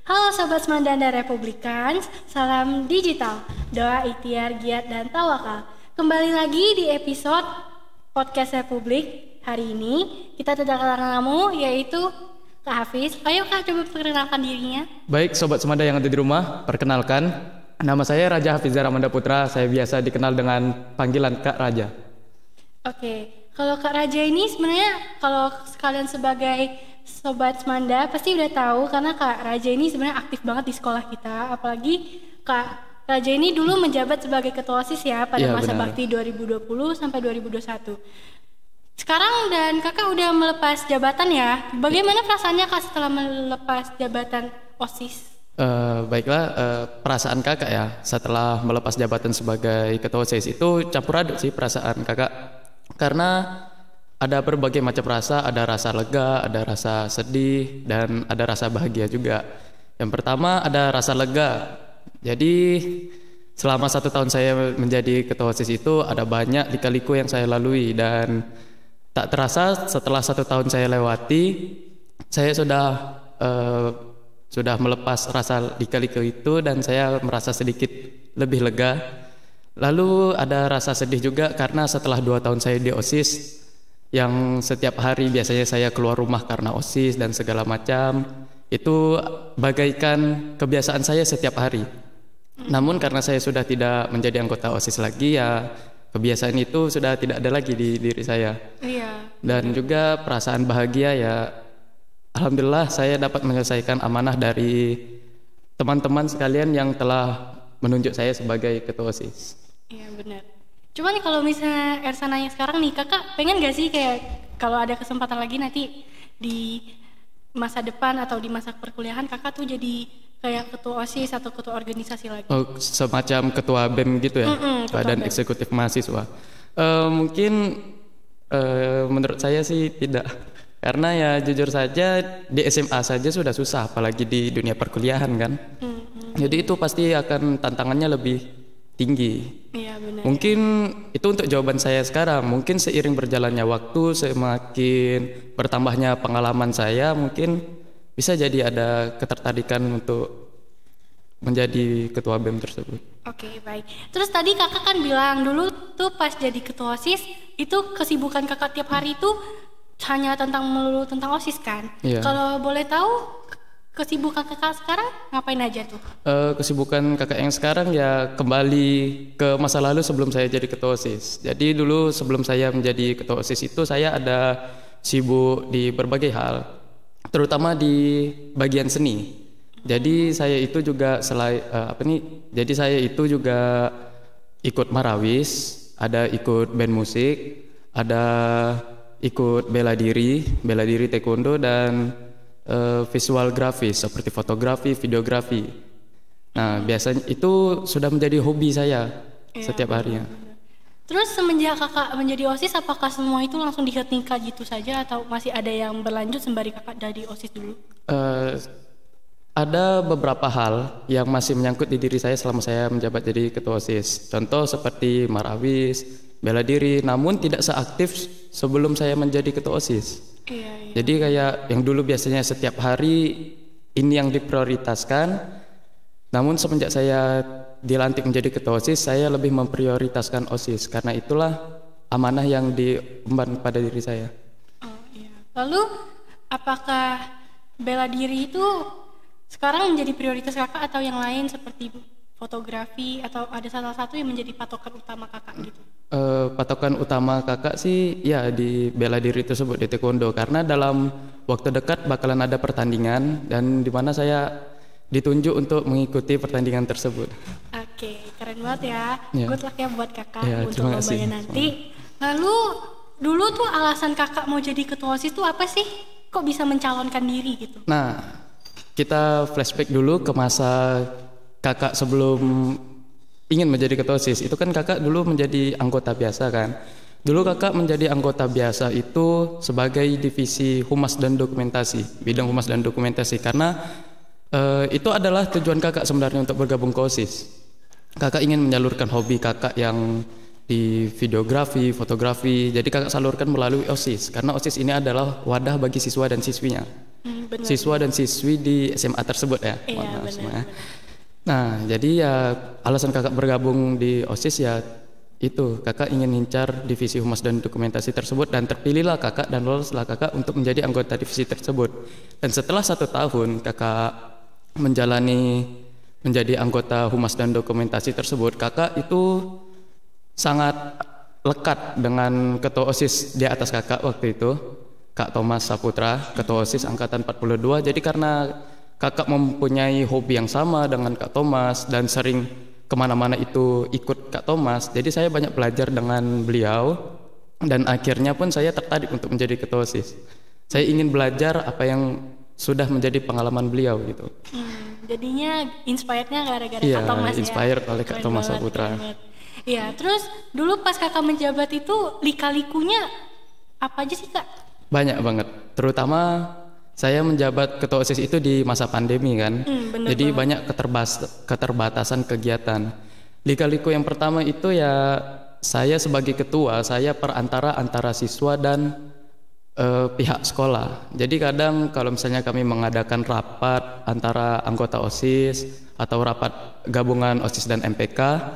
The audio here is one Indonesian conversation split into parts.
Halo Sobat Semanda dan Republikans, salam digital, doa, ikhtiar, giat, dan tawakal. Kembali lagi di episode Podcast Republik. Hari ini kita kedatangan tamu yaitu Kak Hafiz. Ayo Kak, coba perkenalkan dirinya. Baik Sobat Semanda yang ada di rumah, perkenalkan, nama saya Raja Hafiz Ramanda Putra. Saya biasa dikenal dengan panggilan Kak Raja. Oke, kalau Kak Raja ini sebenarnya kalau sekalian sebagai Sobat Semanda pasti udah tahu karena Kak Raja ini sebenarnya aktif banget di sekolah kita. Apalagi Kak Raja ini dulu menjabat sebagai ketua OSIS ya pada masa bakti 2020 sampai 2021. Sekarang dan Kakak udah melepas jabatan ya. Bagaimana perasaannya Kak setelah melepas jabatan OSIS? Baiklah, perasaan Kakak ya setelah melepas jabatan sebagai ketua OSIS itu campur aduk sih perasaan Kakak. Karena ada berbagai macam rasa, ada rasa lega, ada rasa sedih, dan ada rasa bahagia juga. Yang pertama ada rasa lega. Jadi selama 1 tahun saya menjadi ketua OSIS itu ada banyak lika-liku yang saya lalui, dan tak terasa setelah 1 tahun saya lewati, saya sudah melepas rasa lika-liku itu dan saya merasa sedikit lebih lega. Lalu ada rasa sedih juga karena setelah 2 tahun saya di OSIS, yang setiap hari biasanya saya keluar rumah karena OSIS dan segala macam, itu bagaikan kebiasaan saya setiap hari. Namun karena saya sudah tidak menjadi anggota OSIS lagi, ya kebiasaan itu sudah tidak ada lagi di diri saya. Iya. Dan juga perasaan bahagia ya, alhamdulillah saya dapat menyelesaikan amanah dari teman-teman sekalian yang telah menunjuk saya sebagai ketua OSIS. Iya benar. Cuman kalau misalnya Ersa nanya sekarang nih, Kakak pengen gak sih kayak kalau ada kesempatan lagi nanti di masa depan atau di masa perkuliahan Kakak tuh jadi kayak ketua OSIS atau ketua organisasi lagi? Oh, semacam ketua BEM gitu ya, Badan Eksekutif Mahasiswa. Mungkin menurut saya sih tidak. Karena ya jujur saja di SMA saja sudah susah, apalagi di dunia perkuliahan kan. Jadi itu pasti akan tantangannya lebih tinggi. Iya benar. Mungkin itu untuk jawaban saya sekarang. Mungkin seiring berjalannya waktu, semakin bertambahnya pengalaman saya, mungkin bisa jadi ada ketertarikan untuk menjadi ketua BEM tersebut. Oke, baik. Terus tadi Kakak kan bilang dulu tuh pas jadi ketua OSIS itu kesibukan Kakak tiap hari itu hanya melulu tentang OSIS kan? Iya. Kalau boleh tahu kesibukan Kakak sekarang ngapain aja tuh? Kesibukan Kakak yang sekarang ya kembali ke masa lalu sebelum saya jadi ketua OSIS. Jadi dulu sebelum saya menjadi ketua OSIS itu saya ada sibuk di berbagai hal, terutama di bagian seni. Jadi saya itu juga jadi saya itu juga ikut marawis, ada ikut band musik, ada ikut bela diri taekwondo, dan visual grafis seperti fotografi, videografi. Nah, biasanya itu sudah menjadi hobi saya setiap harinya. Terus semenjak Kakak menjadi OSIS, apakah semua itu langsung dihentikan gitu saja atau masih ada yang berlanjut sembari Kakak dari OSIS dulu? Ada beberapa hal yang masih menyangkut di diri saya selama saya menjabat jadi ketua OSIS. Contoh seperti marawis, bela diri, namun tidak seaktif sebelum saya menjadi ketua OSIS. Iya. Jadi kayak yang dulu biasanya setiap hari ini yang diprioritaskan, namun semenjak saya dilantik menjadi ketua OSIS, saya lebih memprioritaskan OSIS karena itulah amanah yang diemban pada diri saya. Oh iya. Lalu apakah bela diri itu sekarang menjadi prioritas Kakak atau yang lain seperti fotografi, atau ada salah satu yang menjadi patokan utama Kakak gitu? Patokan utama Kakak sih ya di bela diri tersebut, di taekwondo, karena dalam waktu dekat bakalan ada pertandingan dan di mana saya ditunjuk untuk mengikuti pertandingan tersebut. Oke, keren banget ya. Good luck ya buat Kakak untuk terima kasih. lombanya nanti. Lalu dulu tuh alasan Kakak mau jadi ketua OSIS tuh apa sih? Kok bisa mencalonkan diri gitu? Nah, kita flashback dulu ke masa Kakak sebelum ingin menjadi ketua OSIS. Itu kan Kakak dulu menjadi anggota biasa kan. Dulu Kakak menjadi anggota biasa itu sebagai divisi humas dan dokumentasi, bidang humas dan dokumentasi, karena itu adalah tujuan Kakak sebenarnya untuk bergabung ke OSIS. Kakak ingin menyalurkan hobi Kakak yang di videografi, fotografi. Jadi Kakak salurkan melalui OSIS, karena OSIS ini adalah wadah bagi siswa dan siswinya. Benar. siswa dan siswi di SMA tersebut ya. Iya, Mohon maaf benar, semua ya. benar. Nah, jadi ya alasan kakak bergabung di OSIS ya itu kakak ingin incar divisi humas dan dokumentasi tersebut, dan terpilihlah kakak dan loloslah kakak untuk menjadi anggota divisi tersebut. Dan setelah 1 tahun kakak menjadi anggota humas dan dokumentasi tersebut, kakak itu sangat lekat dengan ketua OSIS di atas kakak waktu itu, Kak Thomas Saputra, ketua OSIS angkatan 42. Jadi karena kakak mempunyai hobi yang sama dengan Kak Thomas dan sering kemana-mana itu ikut Kak Thomas, jadi saya banyak belajar dengan beliau, dan akhirnya pun saya tertarik untuk menjadi ketua OSIS. Saya ingin belajar apa yang sudah menjadi pengalaman beliau gitu. Jadinya inspirednya gara-gara Iya, Kak Thomas ya. inspired oleh Kak Keren Thomas banget, Saputra. keren banget. Iya, terus dulu pas kakak menjabat itu lika-likunya apa aja sih kak? Banyak banget, terutama saya menjabat ketua OSIS itu di masa pandemi kan. Bener Jadi banget. banyak keterbatasan kegiatan. Lika-liku yang pertama itu ya saya sebagai ketua, saya perantara antara siswa dan pihak sekolah. Jadi kadang kalau misalnya kami mengadakan rapat antara anggota OSIS atau rapat gabungan OSIS dan MPK,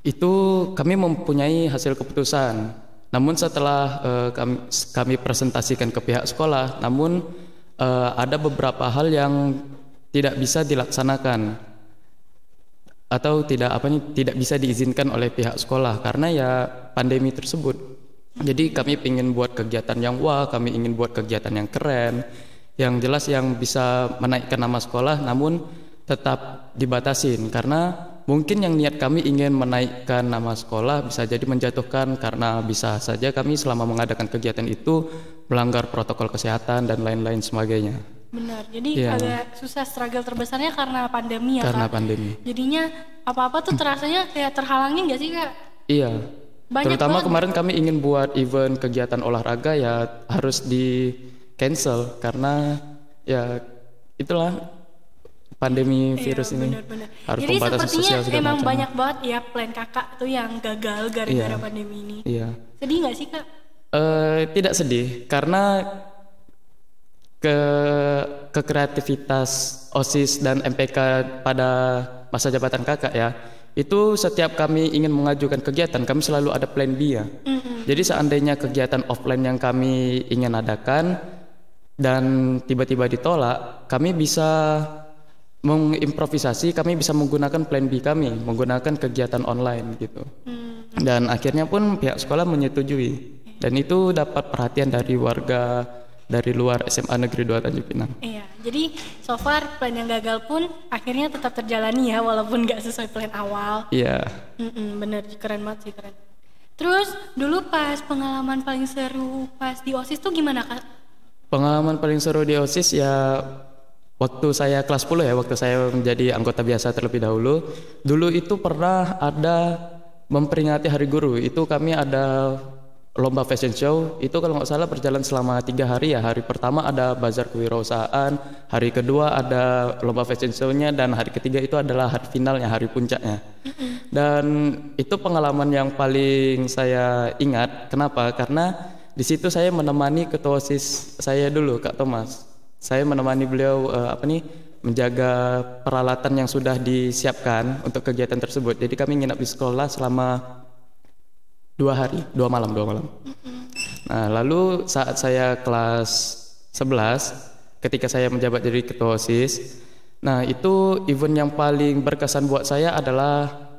itu kami mempunyai hasil keputusan. Namun setelah kami presentasikan ke pihak sekolah, namun ada beberapa hal yang tidak bisa dilaksanakan atau tidak bisa diizinkan oleh pihak sekolah karena ya pandemi tersebut. Jadi kami ingin buat kegiatan yang wah, kami ingin buat kegiatan yang keren, yang jelas yang bisa menaikkan nama sekolah, namun tetap dibatasin karena mungkin yang niat kami ingin menaikkan nama sekolah bisa jadi menjatuhkan karena bisa saja kami selama mengadakan kegiatan itu melanggar protokol kesehatan dan lain-lain sebagainya. Benar, jadi Iya. agak susah, struggle terbesarnya karena pandemi ya Karena kak? pandemi. Jadinya apa-apa tuh terasanya kayak terhalangin gak sih kak? Iya. Banyak Terutama banget. kemarin kami ingin buat event kegiatan olahraga ya harus di cancel karena ya itulah pandemi virus ini. Benar-benar. Harus Jadi pembatasan sepertinya sosial segala emang macam. banyak banget ya plan kakak tuh yang gagal gara-gara Iya. pandemi ini. Iya. Sedih gak sih kak? Tidak sedih karena kreativitas OSIS dan MPK pada masa jabatan kakak ya, itu setiap kami ingin mengajukan kegiatan kami selalu ada plan B ya. Jadi seandainya kegiatan offline yang kami ingin adakan dan tiba-tiba ditolak, kami bisa mengimprovisasi, kami bisa menggunakan plan B kami, menggunakan kegiatan online gitu. Dan akhirnya pun pihak sekolah menyetujui, dan itu dapat perhatian dari warga dari luar SMA Negeri 2 Tanjung Pinang. Iya, jadi so far plan yang gagal pun akhirnya tetap terjalani ya walaupun gak sesuai plan awal. Iya. Bener, keren banget sih, keren. Terus dulu pas pengalaman paling seru pas di OSIS tuh gimana kak? Pengalaman paling seru di OSIS ya waktu saya kelas 10 ya, waktu saya menjadi anggota biasa terlebih dahulu. Dulu itu pernah ada memperingati Hari Guru, itu kami ada lomba fashion show, itu kalau nggak salah berjalan selama 3 hari ya. Hari pertama ada bazar kewirausahaan, hari kedua ada lomba fashion show-nya, dan hari ketiga itu adalah hari finalnya, hari puncaknya. Dan itu pengalaman yang paling saya ingat. Kenapa? Karena di situ saya menemani ketua OSIS saya dulu, Kak Thomas. Saya menemani beliau menjaga peralatan yang sudah disiapkan untuk kegiatan tersebut. Jadi kami nginap di sekolah selama 2 hari, 2 malam. Nah, lalu saat saya kelas 11, ketika saya menjabat jadi ketua OSIS, nah itu event yang paling berkesan buat saya adalah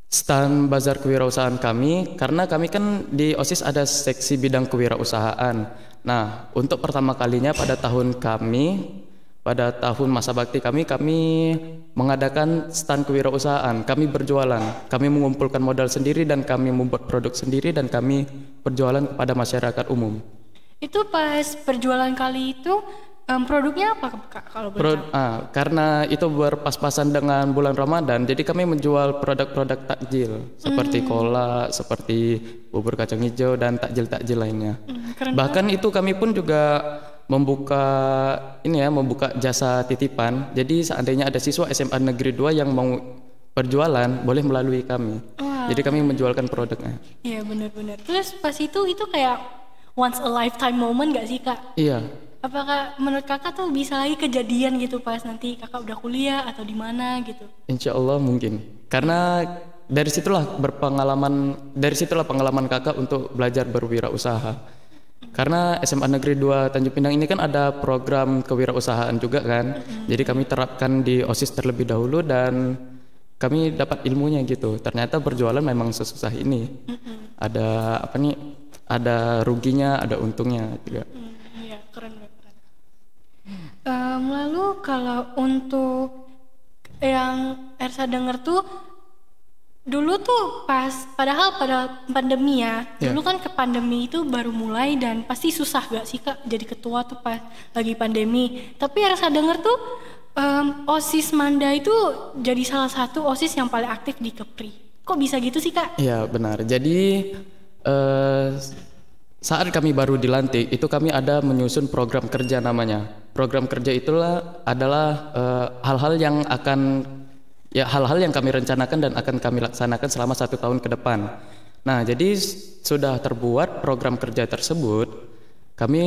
stand bazar kewirausahaan kami, karena kami kan di OSIS ada seksi bidang kewirausahaan. Nah, untuk pertama kalinya pada tahun masa bakti kami mengadakan stand kewirausahaan. Kami berjualan, kami mengumpulkan modal sendiri dan kami membuat produk sendiri dan kami berjualan kepada masyarakat umum. Itu pas perjualan kali itu produknya apa kak kalau boleh tahu? Karena itu berpas-pasan dengan bulan Ramadan, jadi kami menjual produk-produk takjil seperti kolak, seperti bubur kacang hijau dan takjil-takjil lainnya. Keren Bahkan itu kami pun juga membuka jasa titipan. Jadi seandainya ada siswa SMA Negeri 2 yang mau berjualan, boleh melalui kami. Wow. Jadi kami menjualkan produknya. Iya benar-benar. Terus pas itu kayak once a lifetime moment gak sih kak? Iya. Apakah menurut kakak tuh bisa lagi kejadian gitu pas nanti kakak udah kuliah atau di mana gitu? Insya Allah mungkin. Karena dari situlah pengalaman kakak untuk belajar berwirausaha. Karena SMA Negeri 2 Tanjung Pinang ini kan ada program kewirausahaan juga kan. Jadi kami terapkan di OSIS terlebih dahulu dan kami dapat ilmunya gitu. Ternyata berjualan memang sesusah ini. Ada apa nih? Ada ruginya, ada untungnya juga. Iya, keren banget. Lalu kalau untuk yang Ersa denger tuh dulu tuh padahal pada pandemi ya, dulu kan ke pandemi itu baru mulai dan pasti susah gak sih kak jadi ketua tuh pas lagi pandemi. Tapi Ersa denger tuh OSIS Manda itu jadi salah satu OSIS yang paling aktif di Kepri. Kok bisa gitu sih kak? Iya benar. Jadi saat kami baru dilantik itu kami ada menyusun program kerja namanya. Program kerja itulah adalah hal-hal yang kami rencanakan dan akan kami laksanakan selama 1 tahun ke depan. Nah, jadi sudah terbuat program kerja tersebut, kami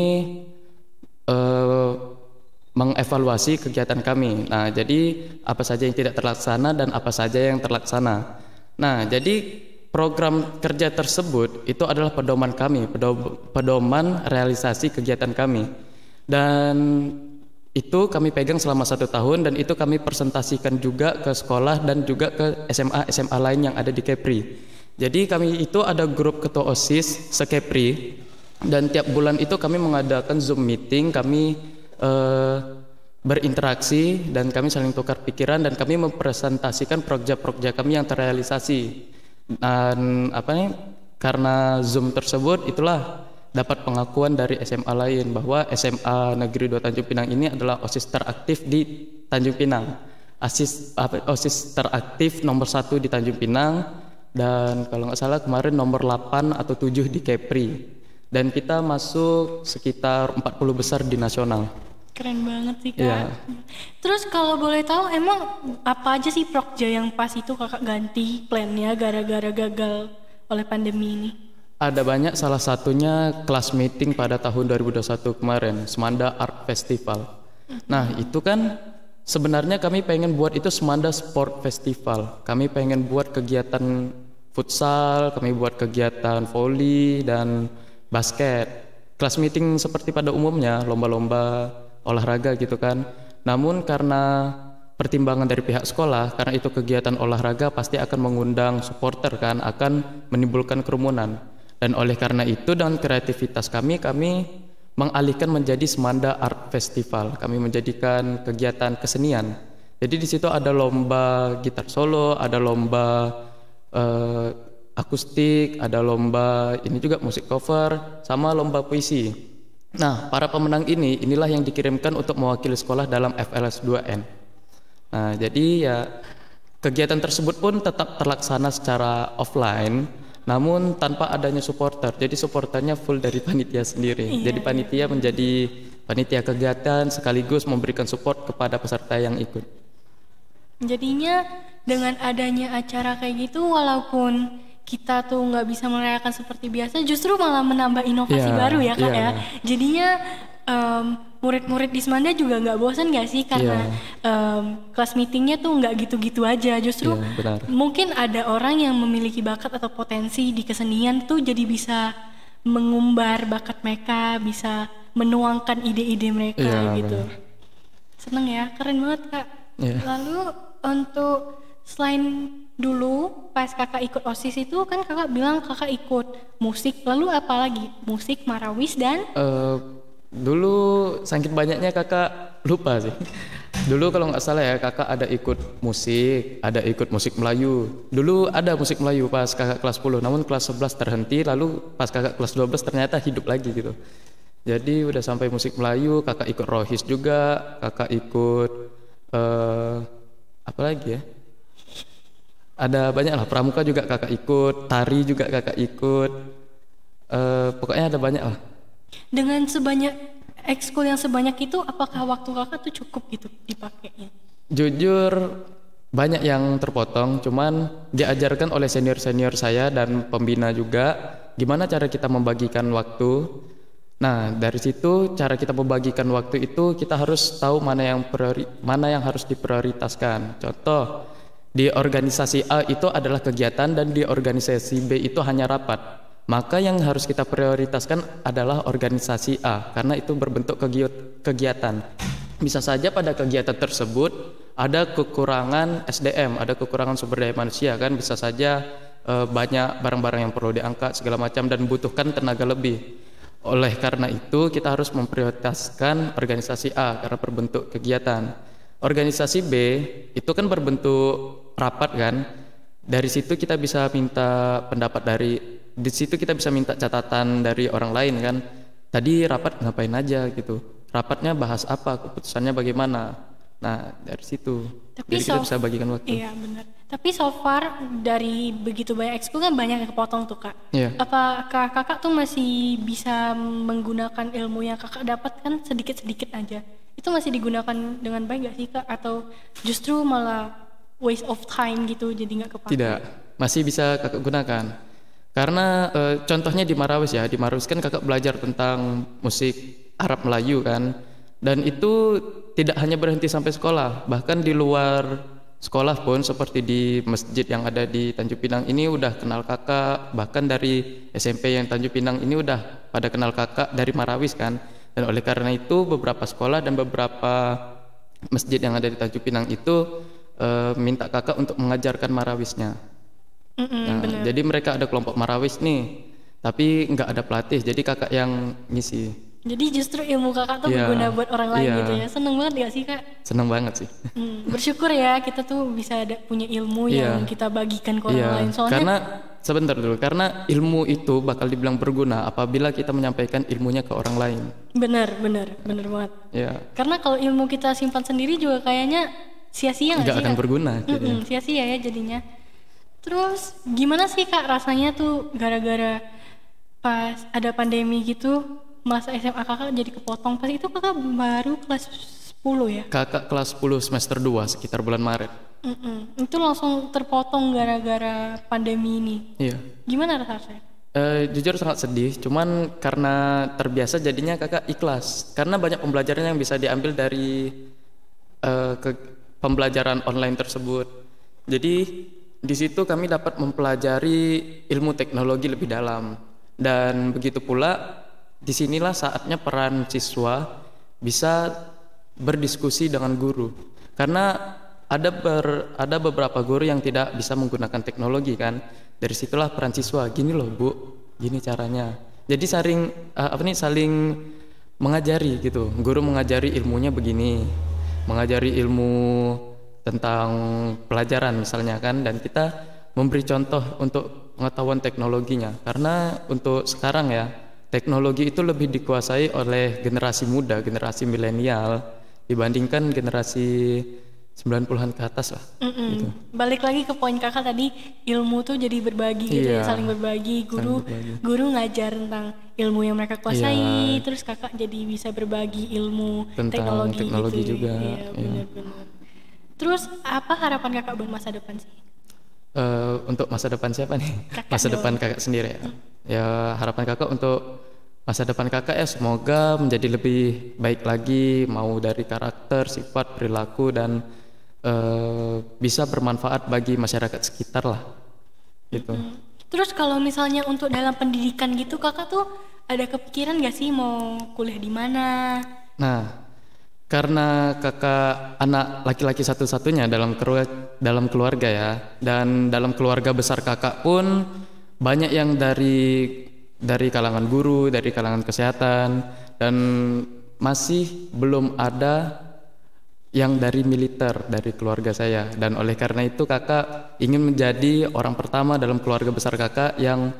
mengevaluasi kegiatan kami. Nah, jadi apa saja yang tidak terlaksana dan apa saja yang terlaksana. Nah, jadi program kerja tersebut itu adalah pedoman kami, pedoman realisasi kegiatan kami. Dan itu kami pegang selama 1 tahun dan itu kami presentasikan juga ke sekolah dan juga ke SMA lain yang ada di Kepri. Jadi kami itu ada grup ketua OSIS se-Kepri dan tiap bulan itu kami mengadakan Zoom meeting, kami berinteraksi dan kami saling tukar pikiran dan kami mempresentasikan proyek-proyek kami yang terrealisasi. Dan karena Zoom tersebut itulah dapat pengakuan dari SMA lain bahwa SMA Negeri 2 Tanjung Pinang ini adalah OSIS teraktif di Tanjung Pinang. OSIS teraktif nomor 1 di Tanjung Pinang dan kalau nggak salah kemarin nomor 8 atau 7 di Kepri. Dan kita masuk sekitar 40 besar di nasional. Keren banget sih kak. Yeah. Terus kalau boleh tahu emang apa aja sih prokja yang pas itu kakak ganti plannya gara-gara gagal oleh pandemi ini? Ada banyak, salah satunya kelas meeting pada tahun 2021 kemarin, Semanda Art Festival. Nah itu kan sebenarnya kami pengen buat itu Semanda Sport Festival. Kami pengen buat kegiatan futsal, kami buat kegiatan voli dan basket. Kelas meeting seperti pada umumnya, lomba-lomba olahraga gitu kan. Namun karena pertimbangan dari pihak sekolah, karena itu kegiatan olahraga pasti akan mengundang supporter kan, akan menimbulkan kerumunan. Dan oleh karena itu dan kreativitas kami mengalihkan menjadi Semanda Art Festival. Kami menjadikan kegiatan kesenian. Jadi di situ ada lomba gitar solo, ada lomba akustik, ada lomba ini juga musik cover, sama lomba puisi. Nah, para pemenang inilah yang dikirimkan untuk mewakili sekolah dalam FLS 2N. Nah, jadi ya kegiatan tersebut pun tetap terlaksana secara offline, namun tanpa adanya supporter. Jadi supporternya full dari panitia sendiri. Jadi panitia menjadi panitia kegiatan sekaligus memberikan support kepada peserta yang ikut. Jadinya dengan adanya acara kayak gitu, walaupun kita tuh nggak bisa merayakan seperti biasa, justru malah menambah inovasi baru ya kak ya. Jadinya murid-murid di Semanda juga nggak bosan nggak sih karena kelas meetingnya tuh nggak gitu-gitu aja. Justru mungkin ada orang yang memiliki bakat atau potensi di kesenian tuh jadi bisa mengumbar bakat mereka, bisa menuangkan ide-ide mereka gitu. Seneng ya, keren banget kak. Lalu untuk selain dulu pas kakak ikut OSIS itu kan kakak bilang kakak ikut musik, lalu apa lagi? Musik, marawis dan? Dulu saking banyaknya kakak lupa sih. Dulu kalau nggak salah ya kakak ada ikut musik Melayu. Dulu ada musik Melayu pas kakak kelas 10, namun kelas 11 terhenti, lalu pas kakak kelas 12 ternyata hidup lagi gitu. Jadi udah sampai musik Melayu, kakak ikut rohis juga, kakak ikut apa lagi ya? Ada banyak lah, pramuka juga kakak ikut, tari juga kakak ikut, pokoknya ada banyak lah. Dengan sebanyak ekskul yang sebanyak itu, apakah waktu kakak tuh cukup gitu dipakainya? Jujur banyak yang terpotong, cuman diajarkan oleh senior-senior saya dan pembina juga gimana cara kita membagikan waktu. Nah, dari situ cara kita membagikan waktu itu kita harus tahu mana yang harus diprioritaskan. Contoh, di organisasi A itu adalah kegiatan dan di organisasi B itu hanya rapat. Maka yang harus kita prioritaskan adalah organisasi A karena itu berbentuk kegiatan. Bisa saja pada kegiatan tersebut ada kekurangan SDM, ada kekurangan sumber daya manusia kan, bisa saja banyak barang-barang yang perlu diangkat segala macam dan membutuhkan tenaga lebih. Oleh karena itu kita harus memprioritaskan organisasi A karena berbentuk kegiatan. Organisasi B itu kan berbentuk rapat kan. Dari situ kita bisa minta pendapat di situ kita bisa minta catatan dari orang lain kan. Tadi rapat ngapain aja gitu. Rapatnya bahas apa, keputusannya bagaimana. Nah, dari situ. Tapi jadi kita bisa bagikan waktu. Iya, benar. Tapi so far dari begitu banyak ekskul kan banyak yang kepotong tuh, Kak. Iya. Apakah Kakak tuh masih bisa menggunakan ilmu yang Kakak dapatkan sedikit-sedikit aja? Itu masih digunakan dengan baik gak sih, Kak? Atau justru malah waste of time gitu jadi nggak kepake? Tidak, masih bisa Kakak gunakan. Karena contohnya di Marawis ya, di Marawis kan Kakak belajar tentang musik Arab Melayu kan. Dan itu tidak hanya berhenti sampai sekolah, bahkan di luar sekolah pun seperti di masjid yang ada di Tanjung Pinang ini udah kenal Kakak, bahkan dari SMP yang Tanjung Pinang ini udah pada kenal Kakak dari Marawis kan. Dan oleh karena itu beberapa sekolah dan beberapa masjid yang ada di Tanjung Pinang itu minta Kakak untuk mengajarkan Marawisnya. Nah, jadi mereka ada kelompok Marawis nih, tapi nggak ada pelatih, jadi Kakak yang ngisi. Jadi justru ilmu Kakak tuh berguna buat orang lain gitu ya. Seneng banget gak sih, Kak? Seneng banget sih. Bersyukur ya kita tuh bisa punya ilmu yang kita bagikan ke orang lain. Soalnya karena sebentar dulu, karena ilmu itu bakal dibilang berguna apabila kita menyampaikan ilmunya ke orang lain. Benar banget. Iya. Karena kalau ilmu kita simpan sendiri juga kayaknya sia-sia nggak sih? Nggak akan berguna. Sia-sia ya jadinya. Terus gimana sih, Kak, rasanya tuh gara-gara pas ada pandemi gitu, masa SMA Kakak jadi kepotong? Pas itu Kakak baru kelas 10 ya? Kakak kelas 10 semester 2 sekitar bulan Maret. Itu langsung terpotong gara-gara pandemi ini. Iya. Gimana rasanya? Jujur sangat sedih, cuman karena terbiasa jadinya Kakak ikhlas. Karena banyak pembelajaran yang bisa diambil dari pembelajaran online tersebut. Jadi di situ kami dapat mempelajari ilmu teknologi lebih dalam. Dan begitu pula disinilah saatnya peran siswa bisa berdiskusi dengan guru, karena ada beberapa guru yang tidak bisa menggunakan teknologi kan. Dari situlah peran siswa, gini loh Bu, gini caranya. Jadi saling mengajari gitu. Guru mengajari ilmunya begini, mengajari ilmu tentang pelajaran misalnya kan, dan kita memberi contoh untuk pengetahuan teknologinya. Karena untuk sekarang ya, teknologi itu lebih dikuasai oleh generasi muda, generasi milenial dibandingkan generasi 90-an ke atas lah. Gitu. Balik lagi ke poin Kakak tadi, ilmu tuh jadi berbagi gitu ya, saling berbagi. Guru ngajar tentang ilmu yang mereka kuasai, terus Kakak jadi bisa berbagi ilmu tentang teknologi gitu. juga. Iya, benar-benar. Terus apa harapan Kakak buat masa depan sih? Untuk masa depan siapa nih? Kakak masa depan Kakak sendiri ya. Ya, harapan Kakak untuk masa depan Kakak ya semoga menjadi lebih baik lagi, mau dari karakter, sifat, perilaku, dan bisa bermanfaat bagi masyarakat sekitar lah gitu. Terus kalau misalnya untuk dalam pendidikan gitu, Kakak tuh ada kepikiran gak sih mau kuliah di mana? Nah, karena Kakak anak laki-laki satu-satunya dalam keluarga ya, dan dalam keluarga besar Kakak pun banyak yang dari kalangan guru, dari kalangan kesehatan, dan masih belum ada yang dari militer dari keluarga saya. Dan oleh karena itu Kakak ingin menjadi orang pertama dalam keluarga besar Kakak yang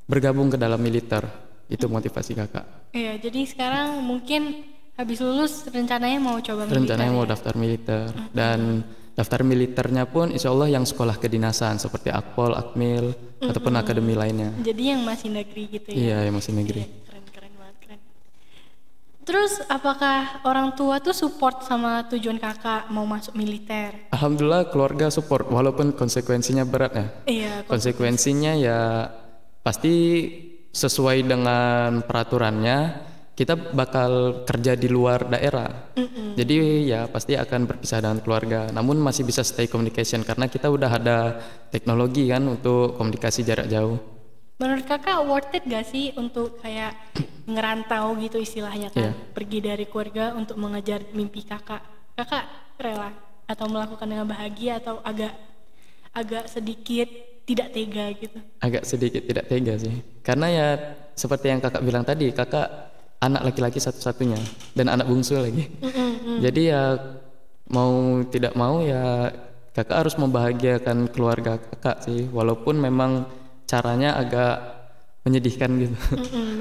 bergabung ke dalam militer. Itu motivasi Kakak. Iya, jadi sekarang mungkin habis lulus rencananya mau coba militer. Rencananya mau daftar militer, dan daftar militernya pun insya Allah yang sekolah kedinasan seperti Akpol, Akmil, ataupun akademi lainnya. Jadi yang masih negeri gitu ya? Iya, yang masih negeri. Iya, keren banget, keren. Terus apakah orang tua tuh support sama tujuan Kakak mau masuk militer? Alhamdulillah keluarga support, walaupun konsekuensinya berat ya. Iya. Konsekuensinya ya pasti sesuai dengan peraturannya. kita bakal kerja di luar daerah. Jadi ya pasti akan berpisah dengan keluarga. Namun masih bisa stay communication karena kita udah ada teknologi kan untuk komunikasi jarak jauh. Menurut kakak worth it gak sih untuk kayak ngerantau gitu istilahnya kan, pergi dari keluarga untuk mengejar mimpi kakak? Kakak rela atau melakukan dengan bahagia atau agak sedikit tidak tega gitu? Agak sedikit tidak tega sih, karena ya seperti yang kakak bilang tadi, kakak anak laki-laki satu-satunya dan anak bungsu lagi. Jadi ya mau tidak mau ya kakak harus membahagiakan keluarga kakak sih, walaupun memang caranya agak menyedihkan gitu.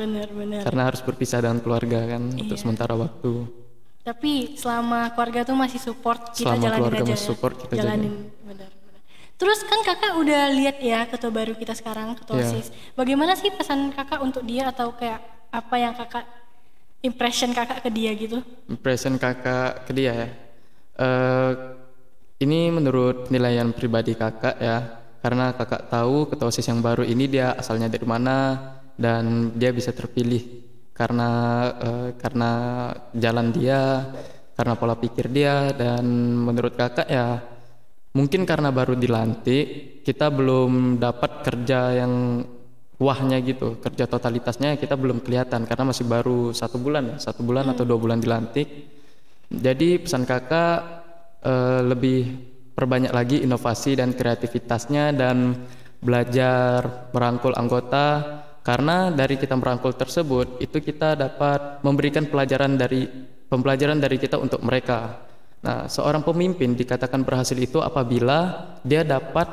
Bener. Karena harus berpisah dengan keluarga kan untuk sementara waktu. Tapi selama keluarga tuh masih support, kita Selama jalanin keluarga aja. masih support, kita Jalanin. Bener. Terus kan kakak udah lihat ya ketua baru kita sekarang, ketua OSIS. Bagaimana sih pesan kakak untuk dia, atau kayak apa yang kakak impression kakak ke dia gitu? Impression kakak ke dia ya. Ini menurut penilaian pribadi kakak ya. Karena kakak tahu ketua OSIS yang baru ini dia asalnya dari mana dan dia bisa terpilih karena jalan dia, karena pola pikir dia, dan menurut kakak ya mungkin karena baru dilantik kita belum dapat kerja yang wahnya gitu, kerja totalitasnya kita belum kelihatan karena masih baru 1 bulan atau 2 bulan dilantik. Jadi pesan kakak lebih perbanyak lagi inovasi dan kreativitasnya dan belajar merangkul anggota, karena dari kita merangkul tersebut itu kita dapat memberikan pembelajaran dari kita untuk mereka. Nah, seorang pemimpin dikatakan berhasil itu apabila dia dapat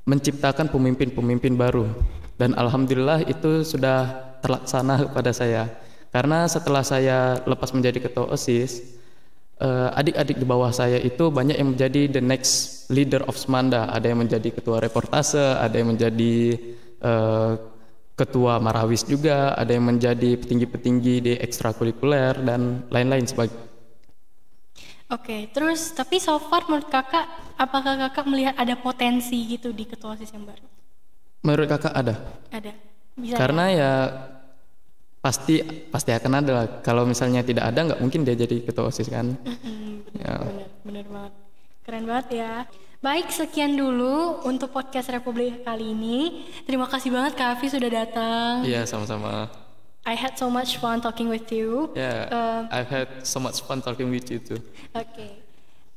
menciptakan pemimpin-pemimpin baru, dan alhamdulillah itu sudah terlaksana kepada saya. Karena setelah saya lepas menjadi ketua OSIS, adik-adik di bawah saya itu banyak yang menjadi the next leader of Semanda. Ada yang menjadi ketua reportase, ada yang menjadi ketua Marawis juga, ada yang menjadi petinggi-petinggi di ekstrakurikuler dan lain-lain sebagainya. Oke, terus tapi so far menurut kakak, apakah kakak melihat ada potensi gitu di ketua OSIS yang baru? Menurut kakak ada? Ada. Bisa Karena ya pasti akan ada lah. Kalau misalnya tidak ada, nggak mungkin dia jadi ketua OSIS kan. Bener banget, keren banget ya. Baik, sekian dulu untuk podcast Republik kali ini. Terima kasih banget Kak Afi sudah datang. Iya, sama-sama. I had so much fun talking with you. I've had so much fun talking with you too. Oke.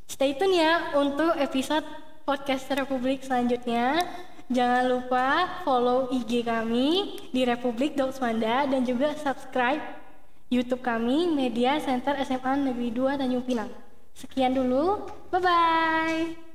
Stay tune ya untuk episode podcast Republik selanjutnya. Jangan lupa follow IG kami di republik.semanda dan juga subscribe YouTube kami Media Center SMA Negeri 2 Tanjung Pinang. Sekian dulu, bye-bye.